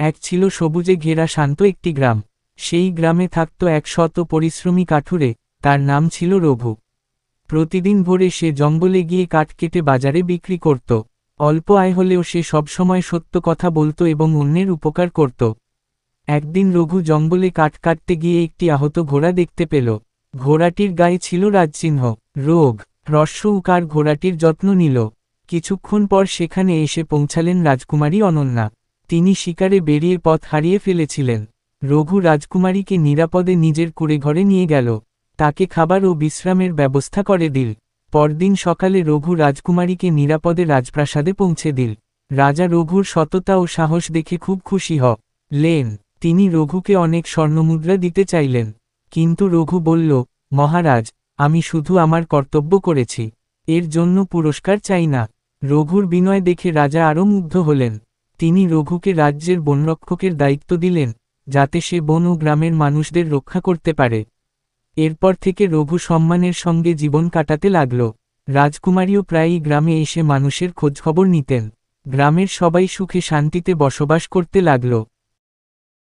এক ছিল সবুজে ঘেরা শান্ত একটি গ্রাম। সেই গ্রামে থাকত এক শত পরিশ্রমী কাঠুরে, তার নাম ছিল রঘু। প্রতিদিন ভোরে সে জঙ্গলে গিয়ে কাঠ কেটে বাজারে বিক্রি করত। অল্প আয় হলেও সে সবসময় সত্য কথা বলত এবং অন্যের উপকার করত। একদিন রঘু জঙ্গলে কাঠ কাটতে গিয়ে একটি আহত ঘোড়া দেখতে পেল। ঘোড়াটির গায়ে ছিল রাজচিহ্ন। রোগ হ্রস্ব উকার ঘোড়াটির যত্ন নিল। কিছুক্ষণ পর সেখানে এসে পৌঁছালেন রাজকুমারী অনন্যা। তিনি শিকারে বেরিয়ে পথ হারিয়ে ফেলেছিলেন। রঘু রাজকুমারীকে নিরাপদে নিজের কুঁড়েঘরে নিয়ে গেল। তাকে খাবার ও বিশ্রামের ব্যবস্থা করে দিল। পরদিন সকালে রঘু রাজকুমারীকে নিরাপদে রাজপ্রাসাদে পৌঁছে দিল। রাজা রঘুর সততা ও সাহস দেখে খুব খুশি হলেন। তিনি রঘুকে অনেক স্বর্ণমুদ্রা দিতে চাইলেন, কিন্তু রঘু বলল, মহারাজ, আমি শুধু আমার কর্তব্য করেছি, এর জন্য পুরস্কার চাই না। রঘুর বিনয় দেখে রাজা আরও মুগ্ধ হলেন। তিনি রঘুকে রাজ্যের বনরক্ষকের দায়িত্ব দিলেন, যাতে সে বন ও গ্রামের মানুষদের রক্ষা করতে পারে। এরপর থেকে রঘু সম্মানের সঙ্গে জীবন কাটাতে লাগল। রাজকুমারীও প্রায়ই গ্রামে এসে মানুষের খোঁজখবর নিতেন। গ্রামের সবাই সুখে শান্তিতে বসবাস করতে লাগল।